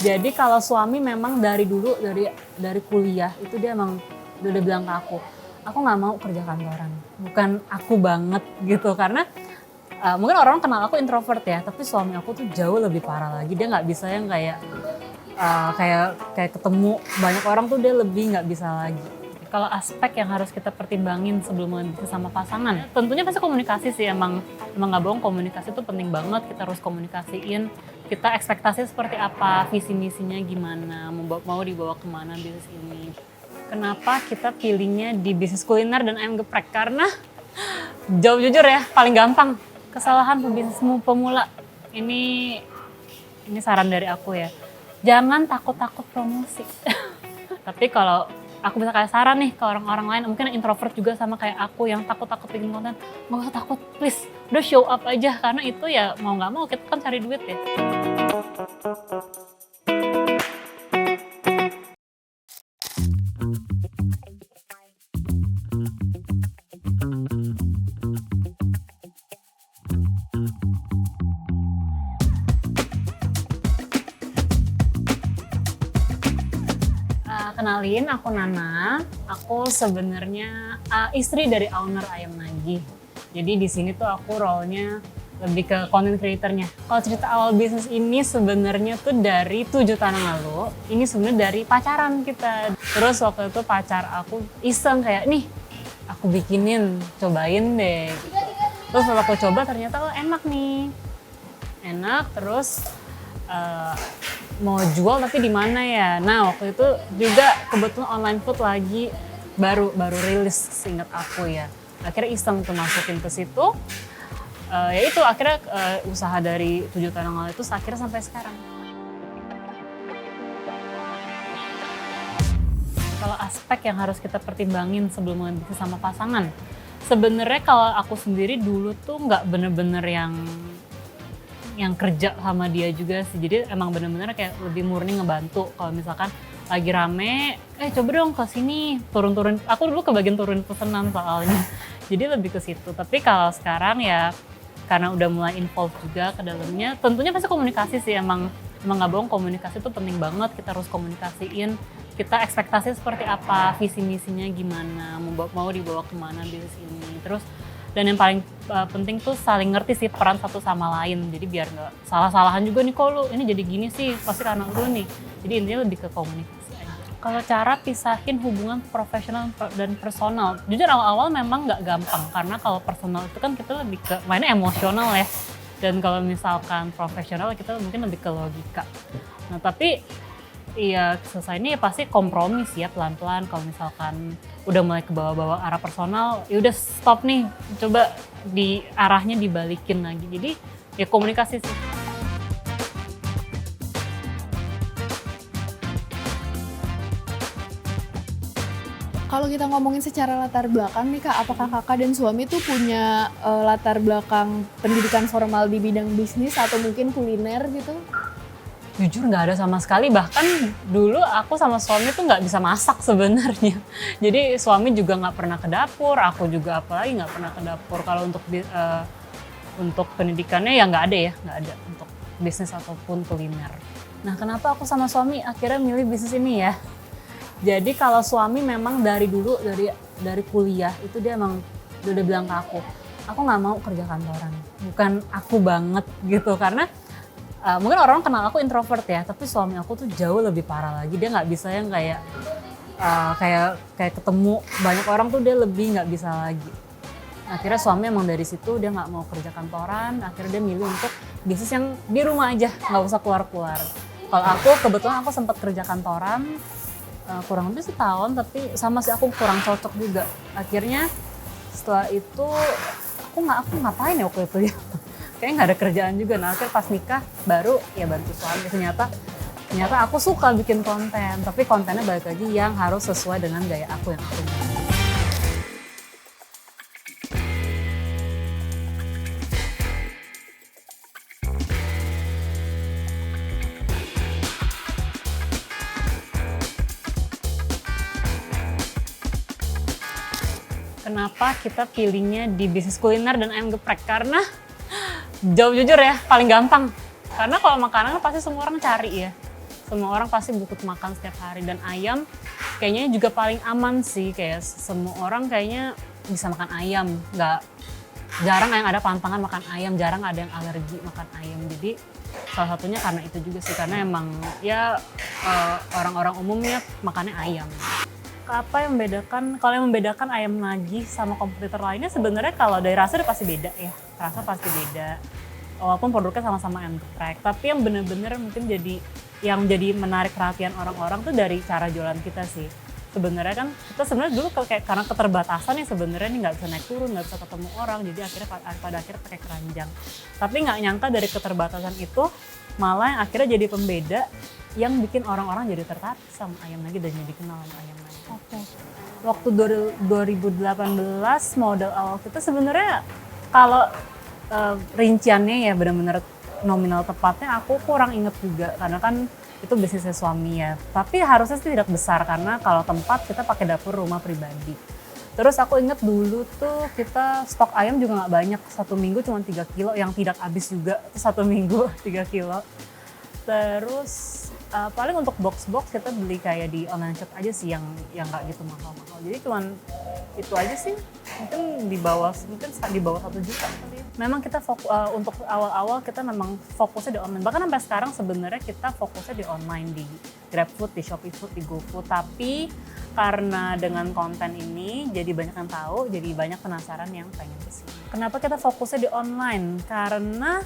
Jadi kalau suami memang dari dulu, dari kuliah itu dia emang udah bilang ke aku nggak mau kerja kantoran. Bukan aku banget gitu, karena mungkin orang kenal aku introvert ya, tapi suami aku tuh jauh lebih parah lagi. Dia nggak bisa yang kayak ketemu banyak orang tuh dia lebih nggak bisa lagi. Kalau aspek yang harus kita pertimbangin sebelum membisnis sama pasangan, tentunya pasti komunikasi sih, emang nggak bohong, komunikasi itu penting banget. Kita harus komunikasiin, kita ekspektasi seperti apa, visi misinya gimana, mau dibawa kemana bisnis ini. Kenapa kita pilihnya di bisnis kuliner dan ayam geprek? Karena jauh jujur ya, paling gampang kesalahan pebisnis pemula. Ini saran dari aku ya, jangan takut-takut promosi. Tapi kalau aku bisa kasih saran nih ke orang-orang lain, mungkin introvert juga sama kayak aku yang takut-takut bikin konten, nggak usah takut, please, udah show up aja, karena itu ya mau nggak mau kita kan cari duit ya. Kenalin, aku Nana. Aku sebenarnya istri dari owner Ayam Nagih. Jadi di sini tuh aku role-nya lebih ke content creator-nya. Kalau cerita awal bisnis ini sebenarnya tuh dari 7 tahun yang lalu. Ini sebenarnya dari pacaran kita. Terus waktu itu pacar aku iseng kayak, nih aku bikinin, cobain deh. Terus kalau aku coba ternyata enak nih. Enak, terus mau jual tapi di mana ya? Nah waktu itu juga kebetulan online food lagi baru rilis, seingat aku ya. Akhirnya iseng tuh masukin ke situ. Ya itu akhirnya usaha dari 7 tahun yang lalu itu akhirnya sampai sekarang. Kalau aspek yang harus kita pertimbangin sebelum membisnis sama pasangan, sebenarnya kalau aku sendiri dulu tuh nggak bener-bener yang kerja sama dia juga sih. Jadi emang bener-bener kayak lebih murni ngebantu. Kalau misalkan lagi rame, coba dong ke sini, turun-turun. Aku dulu kebagian turun pesanan soalnya. Jadi lebih ke situ. Tapi kalau sekarang ya karena udah mulai involve juga ke dalamnya, tentunya pasti komunikasi sih. Emang nggak bohong, komunikasi itu penting banget. Kita harus komunikasiin, kita ekspektasi seperti apa, visi misinya gimana, mau dibawa kemana bisnis ini. Terus dan yang paling penting tuh saling ngerti sih peran satu sama lain. Jadi biar nggak salah-salahan juga nih, kok lu ini jadi gini sih, pasti karena lu nih. Jadi intinya lebih ke komunikasi aja. Kalau cara pisahin hubungan profesional dan personal, jujur awal-awal memang nggak gampang. Karena kalau personal itu kan kita lebih ke mainnya emosional ya. Dan kalau misalkan profesional kita mungkin lebih ke logika. Nah tapi iya, selesainya ya pasti kompromi sih ya, pelan-pelan. Kalau misalkan udah mulai ke bawah-bawah arah personal, ya udah stop nih, coba di arahnya dibalikin lagi. Jadi ya komunikasi sih. Kalau kita ngomongin secara latar belakang nih Kak, apakah Kakak dan suami tuh punya latar belakang pendidikan formal di bidang bisnis atau mungkin kuliner gitu? Jujur nggak ada sama sekali, bahkan dulu aku sama suami tuh nggak bisa masak sebenarnya. Jadi suami juga nggak pernah ke dapur, aku juga apalagi nggak pernah ke dapur. Kalau untuk pendidikannya ya nggak ada untuk bisnis ataupun kuliner. Nah kenapa aku sama suami akhirnya milih bisnis ini ya? Jadi kalau suami memang dari dulu, dari kuliah itu dia emang udah bilang ke aku nggak mau kerja kantoran. Bukan aku banget gitu, karena mungkin orang kenal aku introvert ya, tapi suami aku tuh jauh lebih parah lagi. Dia nggak bisa yang kayak ketemu banyak orang tuh dia lebih nggak bisa lagi. Akhirnya suami emang dari situ dia nggak mau kerja kantoran. Akhirnya dia milih untuk bisnis yang di rumah aja, nggak usah keluar-keluar. Kalau aku kebetulan aku sempat kerja kantoran kurang lebih setahun, tapi sama sih aku kurang cocok juga. Akhirnya setelah itu aku ngapain ya waktu itu ya? Kayaknya nggak ada kerjaan juga. Nah akhirnya pas nikah baru ya bantu suami. Ternyata aku suka bikin konten, tapi kontennya balik lagi yang harus sesuai dengan gaya aku yang aku mau. Kenapa kita pilihnya di bisnis kuliner dan ayam geprek? Karena jauh jujur ya, paling gampang. Karena kalau makanan pasti semua orang cari ya. Semua orang pasti butuh makan setiap hari, dan ayam kayaknya juga paling aman sih, kayak semua orang kayaknya bisa makan ayam. Jarang yang ada pantangan makan ayam, jarang ada yang alergi makan ayam. Jadi salah satunya karena itu juga sih, karena emang ya orang-orang umumnya makannya ayam. Apa yang membedakan, kalau yang membedakan ayam nagih sama kompetitor lainnya sebenarnya kalau dari rasa udah pasti beda ya, rasa pasti beda. Walaupun produknya sama-sama ayam geprek, tapi yang bener-bener mungkin yang jadi menarik perhatian orang-orang tuh dari cara jualan kita sih. Sebenarnya kan kita sebenarnya dulu kayak karena keterbatasan nih sebenarnya nih nggak bisa naik turun, nggak bisa ketemu orang, jadi akhirnya pada akhirnya pakai keranjang. Tapi nggak nyangka dari keterbatasan itu malah yang akhirnya jadi pembeda yang bikin orang-orang jadi tertarik sama ayam nagih dan jadi kenal sama ayam nagih. Oke. Waktu 2018 modal awal kita sebenarnya kalau rinciannya ya benar-benar nominal tepatnya aku kurang inget juga karena kan itu bisnisnya suami ya. Tapi harusnya sih tidak besar karena kalau tempat kita pakai dapur rumah pribadi. Terus aku inget dulu tuh kita stok ayam juga nggak banyak, 1 minggu cuma 3 kilo yang tidak habis juga, 1 minggu 3 kilo. Terus paling untuk box-box kita beli kayak di online shop aja sih yang nggak gitu mahal-mahal. Jadi cuman itu aja sih, mungkin di bawah 1 juta kali ya. Memang kita untuk awal-awal kita memang fokusnya di online. Bahkan sampai sekarang sebenarnya kita fokusnya di online, di GrabFood, di Shopee Food, di GoFood. Tapi karena dengan konten ini jadi banyak yang tahu, jadi banyak penasaran yang pengen kesini. Kenapa kita fokusnya di online? Karena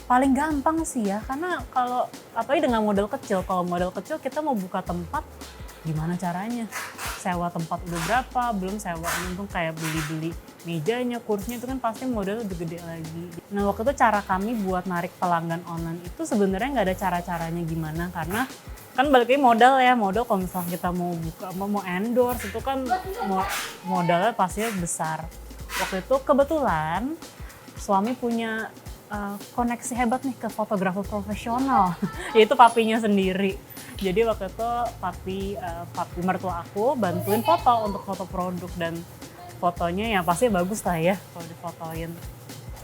paling gampang sih ya, karena kalau apalagi dengan modal kecil, kalau modal kecil kita mau buka tempat gimana caranya? Sewa tempat udah berapa, belum sewa untung kayak beli-beli mejanya, kursinya itu kan pasti modal lebih gede lagi. Nah waktu itu cara kami buat narik pelanggan online itu sebenarnya nggak ada cara-caranya gimana, karena kan balik lagi modal ya, modal kalau misalnya kita mau buka, mau endorse itu kan modalnya pastinya besar. Waktu itu kebetulan suami punya koneksi hebat nih ke fotografer profesional, yaitu papinya sendiri. Jadi waktu itu papi mertua aku bantuin foto untuk foto produk dan fotonya ya pasti bagus lah ya kalau difotoin.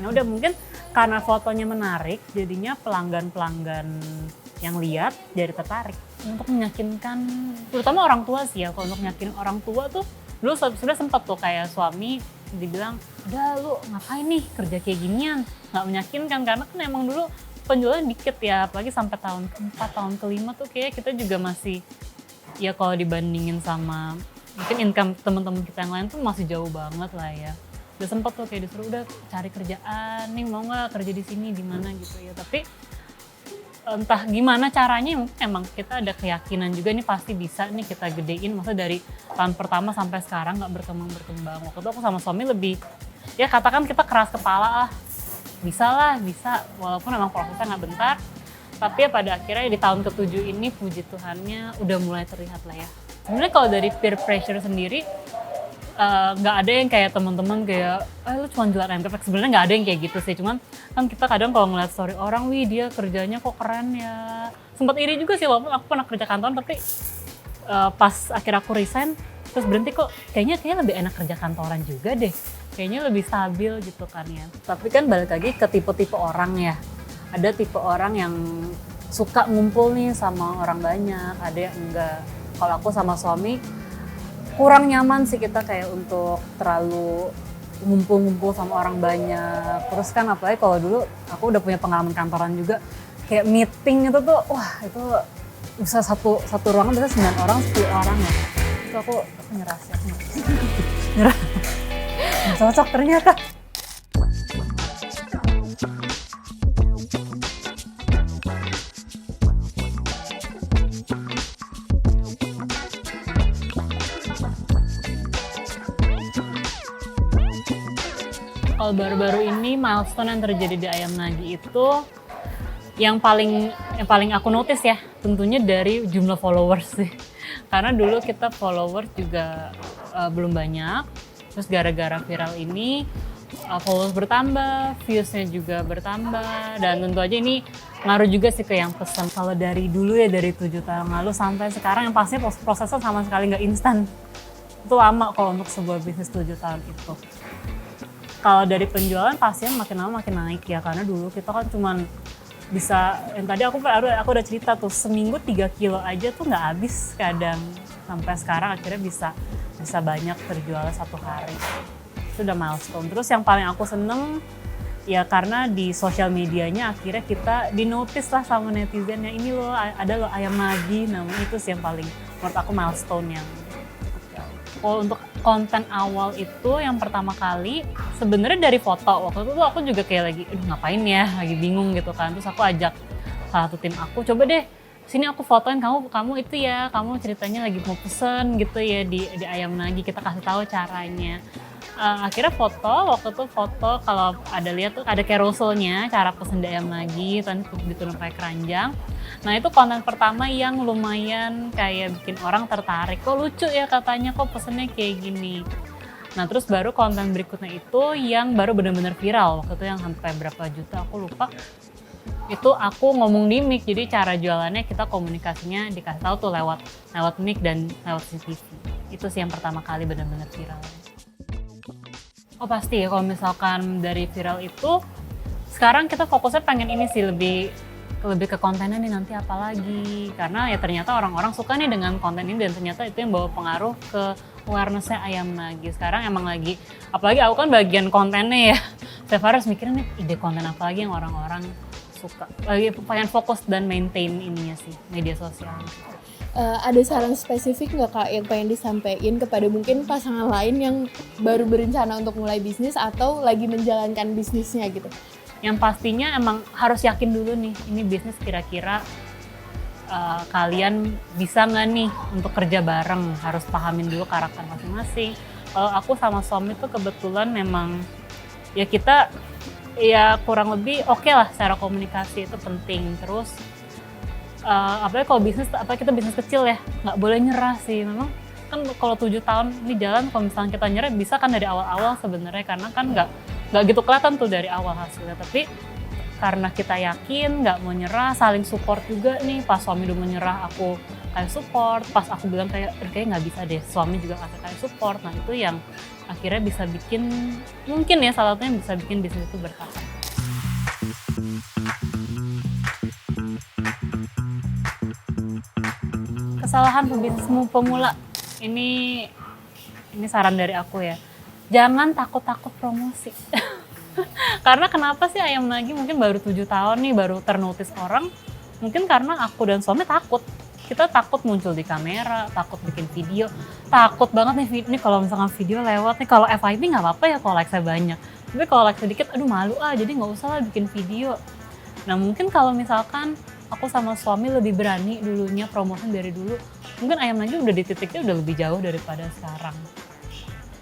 Nah udah mungkin karena fotonya menarik, jadinya pelanggan-pelanggan yang lihat jadi tertarik. Untuk meyakinkan, terutama orang tua sih ya, kalau untuk meyakinkan orang tua tuh dulu sudah sempat tuh kayak suami dibilang, udah lu ngapain nih kerja kayak ginian, nggak meyakinkan karena kan emang dulu penjualan dikit ya, apalagi sampai tahun ke-4, tahun ke-5 tuh kayak kita juga masih, ya kalau dibandingin sama mungkin income teman-teman kita yang lain tuh masih jauh banget lah ya. Udah sempat tuh kayak disuruh udah cari kerjaan nih, mau nggak kerja di sini di mana gitu ya, tapi entah gimana caranya emang kita ada keyakinan juga nih pasti bisa nih kita gedein, maksudnya dari tahun pertama sampai sekarang nggak berkembang. Waktu itu aku sama suami lebih, ya katakan kita keras kepala lah, bisa, walaupun memang prosesnya nggak bentar, tapi ya pada akhirnya di tahun ke-7 ini puji Tuhannya udah mulai terlihat lah ya. Sebenarnya kalau dari peer pressure sendiri, nggak ada yang kayak teman-teman kayak lu cuma jualan ayam geprek, sebenarnya nggak ada yang kayak gitu sih, cuman kan kita kadang kalau ngeliat story orang, wih dia kerjanya kok keren ya, sempat iri juga sih walaupun aku pernah kerja kantoran, tapi pas akhir aku resign terus berhenti kok kayaknya lebih enak kerja kantoran juga deh, kayaknya lebih stabil gitu kan ya. Tapi kan balik lagi ke tipe-tipe orang ya, ada tipe orang yang suka ngumpul nih sama orang banyak, ada yang enggak. Kalau aku sama suami kurang nyaman sih kita kayak untuk terlalu ngumpul-ngumpul sama orang banyak. Terus kan apalagi kalau dulu aku udah punya pengalaman kantoran juga, kayak meeting itu tuh wah itu bisa satu ruangan bisa 9 orang, 10 orang ya. Itu aku nyerah sih, nyerah. Nggak cocok ternyata. Kalau baru-baru ini milestone yang terjadi di Ayam Nagih itu yang paling aku notice ya, tentunya dari jumlah followers sih. Karena dulu kita followers juga belum banyak, terus gara-gara viral ini followers bertambah, views-nya juga bertambah, dan tentu aja ini ngaruh juga sih ke yang pesan. Kalau dari dulu ya, dari 7 tahun lalu sampai sekarang yang pastinya prosesnya sama sekali nggak instan. Itu lama kalau untuk sebuah bisnis 7 tahun itu. Kalau dari penjualan pastinya makin lama makin naik ya, karena dulu kita kan cuman bisa, yang tadi aku udah cerita tuh, seminggu 3 kilo aja tuh nggak habis kadang. Sampai sekarang akhirnya bisa banyak terjual satu hari. Itu udah milestone. Terus yang paling aku seneng ya karena di sosial medianya akhirnya kita dinotis lah sama netizen yang ini loh, ada loh ayam lagi, namanya itu sih yang paling menurut aku milestone yang cukup jauh. Kalau untuk konten awal itu yang pertama kali sebenarnya dari foto. Waktu itu tuh aku juga kayak lagi ngapain ya, lagi bingung gitu kan. Terus aku ajak salah satu tim aku, coba deh sini aku fotoin kamu itu ya, kamu ceritanya lagi mau pesen gitu ya di ayam nagi, kita kasih tahu caranya. Akhirnya waktu itu foto kalau ada lihat tuh ada carouselnya, cara pesen di ayam nagi, dan diturun pakai keranjang. Nah itu konten pertama yang lumayan kayak bikin orang tertarik, kok lucu ya katanya, kok pesennya kayak gini. Nah terus baru konten berikutnya itu yang baru benar-benar viral, waktu itu yang sampai berapa juta aku lupa. Itu aku ngomong di mic, jadi cara jualannya kita komunikasinya dikasih tahu tuh lewat mic dan lewat CCTV. Itu sih yang pertama kali benar-benar viral. Oh pasti ya, kalau misalkan dari viral itu sekarang kita fokusnya pengen ini sih, lebih ke kontennya nih nanti apa lagi, karena ya ternyata orang-orang suka nih dengan konten ini dan ternyata itu yang bawa pengaruh ke awareness-nya ayam nagi. Sekarang emang lagi, apalagi aku kan bagian kontennya ya, saya harus mikirin nih ide konten apa lagi yang orang-orang suka. Lagi pengen fokus dan maintain ininya sih, media sosial. Ada saran spesifik nggak Kak yang pengen disampaikan kepada mungkin pasangan lain yang baru berencana untuk mulai bisnis atau lagi menjalankan bisnisnya gitu? Yang pastinya emang harus yakin dulu nih, ini bisnis kira-kira kalian bisa nggak nih untuk kerja bareng, harus pahamin dulu karakter masing-masing. Kalau aku sama suami tuh kebetulan memang ya kita ya kurang lebih oke lah, secara komunikasi itu penting. Terus apalagi kalau bisnis, kita bisnis kecil ya, nggak boleh nyerah sih. Memang kan kalau 7 tahun ini jalan, kalau misalnya kita nyerah bisa kan dari awal-awal sebenarnya, karena kan nggak gitu kelihatan tuh dari awal hasilnya. Tapi karena kita yakin, nggak mau nyerah, saling support juga nih. Pas suami udah menyerah, aku kayak support. Pas aku bilang kayak nggak bisa deh, suami juga kayak support. Nah itu yang akhirnya bisa bikin, mungkin ya salah satunya bisa bikin bisnis itu bertahan. Kesalahan pebisnis pemula, ini saran dari aku ya, jangan takut-takut promosi. Karena kenapa sih ayam nagi mungkin baru 7 tahun nih, baru ternotis orang, mungkin karena aku dan suami takut. Kita takut muncul di kamera, takut bikin video, takut banget nih kalau misalkan video lewat nih, kalau FYP nggak apa-apa ya kalau like saya banyak, tapi kalau like sedikit, aduh malu jadi nggak usah lah bikin video. Nah mungkin kalau misalkan aku sama suami lebih berani dulunya promosi dari dulu, mungkin ayam nagi udah di titiknya udah lebih jauh daripada sekarang.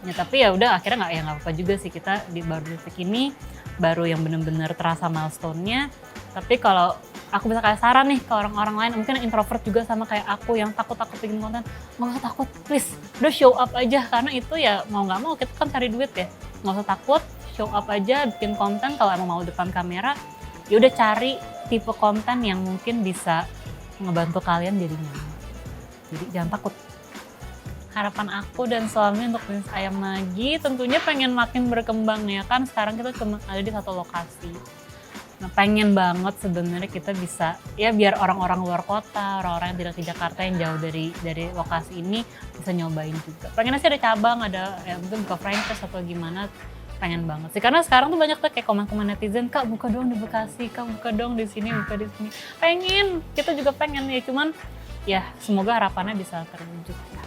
Ya tapi ya udah akhirnya nggak apa-apa juga sih, kita baru di titik ini baru yang benar-benar terasa milestone-nya. Tapi kalau aku bisa kasih saran nih ke orang-orang lain, mungkin introvert juga sama kayak aku yang takut-takut bikin konten, nggak usah takut, please, udah show up aja, karena itu ya mau nggak mau kita kan cari duit ya, nggak usah takut, show up aja, bikin konten. Kalau emang mau depan kamera, ya udah cari tipe konten yang mungkin bisa ngebantu kalian jadi nyaman. Jadi jangan takut. Harapan aku dan suami untuk bisnis ayam nagi tentunya pengen makin berkembang ya kan, sekarang kita cuma ada di satu lokasi. Nah pengen banget sebenarnya kita bisa ya biar orang-orang luar kota, orang-orang yang tidak di Jakarta yang jauh dari lokasi ini bisa nyobain juga. Pengennya sih ada cabang, ada ya mungkin buka franchise atau gimana, pengen banget sih. Karena sekarang tuh banyak tuh kayak komen-komen netizen, Kak buka dong di Bekasi, Kak buka dong di sini, buka di sini. Pengen, kita juga pengen ya, cuman ya semoga harapannya bisa terwujud ya.